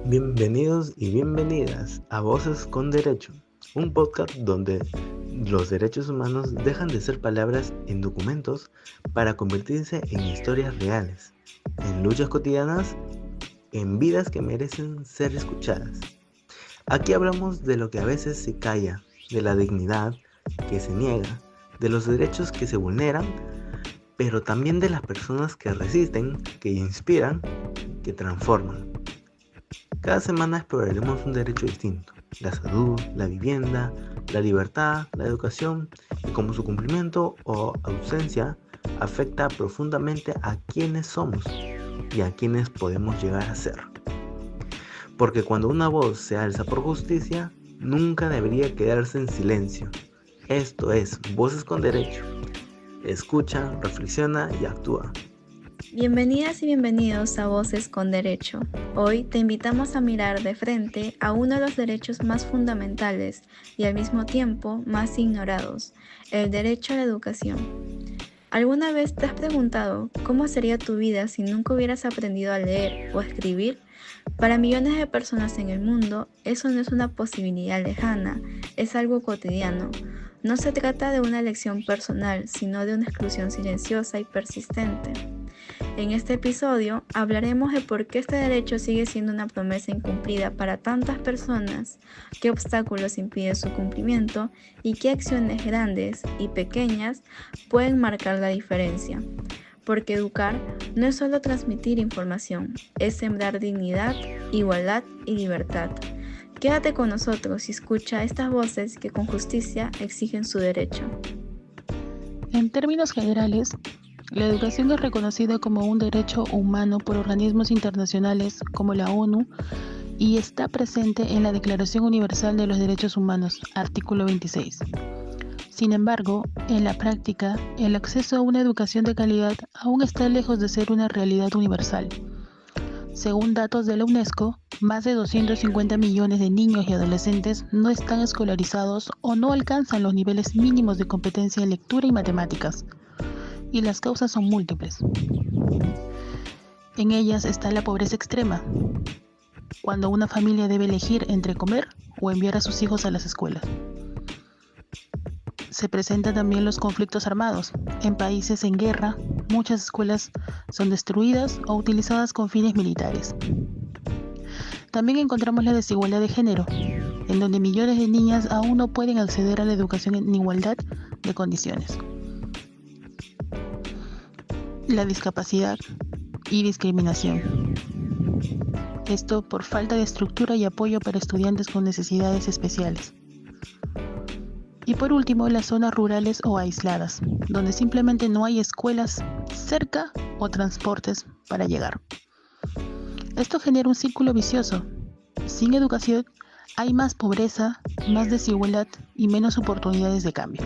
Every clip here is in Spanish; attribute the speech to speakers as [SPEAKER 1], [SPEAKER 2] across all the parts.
[SPEAKER 1] Bienvenidos y bienvenidas a Voces con Derecho, un podcast donde los derechos humanos dejan de ser palabras en documentos para convertirse en historias reales, en luchas cotidianas, en vidas que merecen ser escuchadas. Aquí hablamos de lo que a veces se calla, de la dignidad que se niega, de los derechos que se vulneran, pero también de las personas que resisten, que inspiran, que transforman. Cada semana exploraremos un derecho distinto: la salud, la vivienda, la libertad, la educación, y cómo su cumplimiento o ausencia afecta profundamente a quienes somos y a quienes podemos llegar a ser. Porque cuando una voz se alza por justicia, nunca debería quedarse en silencio. Esto es Voces con Derecho. Escucha, reflexiona y actúa.
[SPEAKER 2] Bienvenidas y bienvenidos a Voces con Derecho. Hoy te invitamos a mirar de frente a uno de los derechos más fundamentales y al mismo tiempo más ignorados, el derecho a la educación. ¿Alguna vez te has preguntado cómo sería tu vida si nunca hubieras aprendido a leer o a escribir? Para millones de personas en el mundo, eso no es una posibilidad lejana, es algo cotidiano. No se trata de una elección personal, sino de una exclusión silenciosa y persistente. En este episodio hablaremos de por qué este derecho sigue siendo una promesa incumplida para tantas personas, qué obstáculos impiden su cumplimiento y qué acciones grandes y pequeñas pueden marcar la diferencia. Porque educar no es solo transmitir información, es sembrar dignidad, igualdad y libertad. Quédate con nosotros y escucha estas voces que con justicia exigen su derecho.
[SPEAKER 3] En términos generales, la educación es reconocida como un derecho humano por organismos internacionales como la ONU y está presente en la Declaración Universal de los Derechos Humanos, artículo 26. Sin embargo, en la práctica, el acceso a una educación de calidad aún está lejos de ser una realidad universal. Según datos de la UNESCO, más de 250 millones de niños y adolescentes no están escolarizados o no alcanzan los niveles mínimos de competencia en lectura y matemáticas. Y las causas son múltiples. En ellas está la pobreza extrema, cuando una familia debe elegir entre comer o enviar a sus hijos a las escuelas. Se presentan también los conflictos armados. En países en guerra, muchas escuelas son destruidas o utilizadas con fines militares. También encontramos la desigualdad de género, en donde millones de niñas aún no pueden acceder a la educación en igualdad de condiciones. La discapacidad y discriminación. Esto por falta de estructura y apoyo para estudiantes con necesidades especiales. Y por último, las zonas rurales o aisladas, donde simplemente no hay escuelas cerca o transportes para llegar. Esto genera un círculo vicioso. Sin educación hay más pobreza, más desigualdad y menos oportunidades de cambio.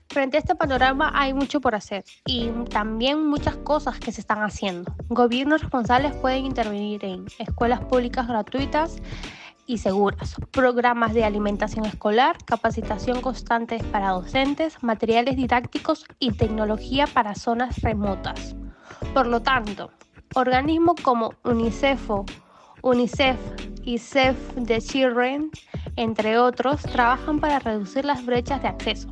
[SPEAKER 4] Frente a este panorama hay mucho por hacer y también muchas cosas que se están haciendo. Gobiernos responsables pueden intervenir en escuelas públicas gratuitas y seguras, programas de alimentación escolar, capacitación constante para docentes, materiales didácticos y tecnología para zonas remotas. Por lo tanto, organismos como UNICEF y Save the Children, entre otros, trabajan para reducir las brechas de acceso.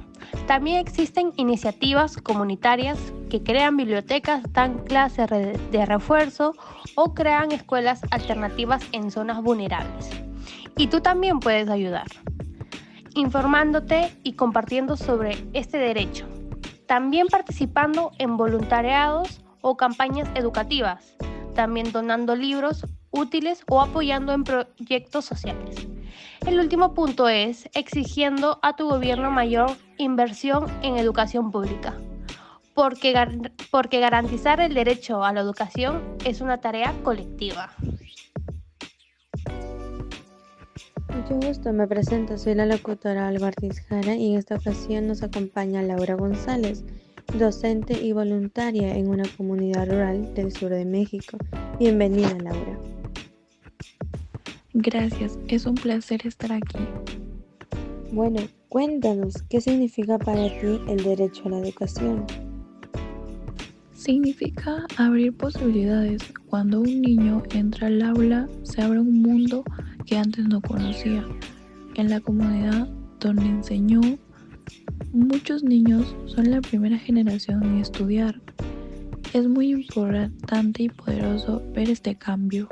[SPEAKER 4] También existen iniciativas comunitarias que crean bibliotecas, dan clases de refuerzo o crean escuelas alternativas en zonas vulnerables. Y tú también puedes ayudar, informándote y compartiendo sobre este derecho. También participando en voluntariados o campañas educativas. También donando libros útiles o apoyando en proyectos sociales. El último punto es exigiendo a tu gobierno mayor inversión en educación pública, porque garantizar el derecho a la educación es una tarea colectiva.
[SPEAKER 5] Mucho gusto, me presento, soy la locutora Alba Ortiz Jara y en esta ocasión nos acompaña Laura González, docente y voluntaria en una comunidad rural del sur de México. Bienvenida, Laura.
[SPEAKER 2] Gracias, es un placer estar aquí.
[SPEAKER 5] Bueno, cuéntanos, ¿qué significa para ti el derecho a la educación?
[SPEAKER 2] Significa abrir posibilidades. Cuando un niño entra al aula, se abre un mundo que antes no conocía. En la comunidad donde enseñó, muchos niños son la primera generación en estudiar. Es muy importante y poderoso ver este cambio.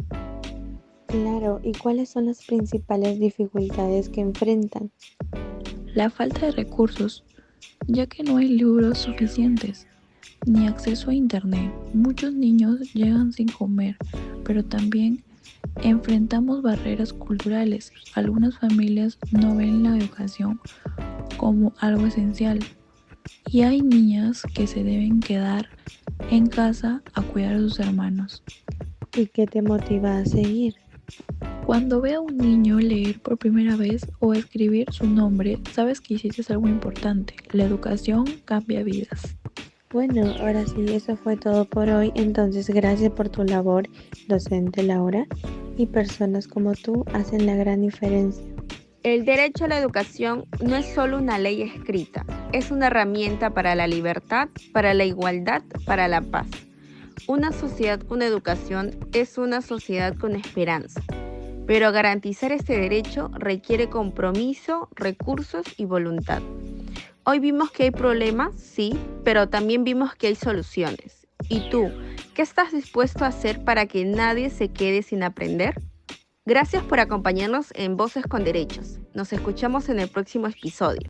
[SPEAKER 5] Claro, ¿y cuáles son las principales dificultades que enfrentan?
[SPEAKER 2] La falta de recursos, ya que no hay libros suficientes, ni acceso a internet. Muchos niños llegan sin comer, pero también enfrentamos barreras culturales. Algunas familias no ven la educación como algo esencial y hay niñas que se deben quedar en casa a cuidar a sus hermanos.
[SPEAKER 5] ¿Y qué te motiva a seguir?
[SPEAKER 2] Cuando ve a un niño leer por primera vez o escribir su nombre, sabes que hiciste algo importante. La educación cambia vidas.
[SPEAKER 5] Bueno, ahora sí, eso fue todo por hoy. Entonces, gracias por tu labor, docente Laura, y personas como tú hacen la gran diferencia.
[SPEAKER 6] El derecho a la educación no es solo una ley escrita, es una herramienta para la libertad, para la igualdad, para la paz. Una sociedad con educación es una sociedad con esperanza, pero garantizar este derecho requiere compromiso, recursos y voluntad. Hoy vimos que hay problemas, sí, pero también vimos que hay soluciones. ¿Y tú, qué estás dispuesto a hacer para que nadie se quede sin aprender? Gracias por acompañarnos en Voces con Derechos. Nos escuchamos en el próximo episodio.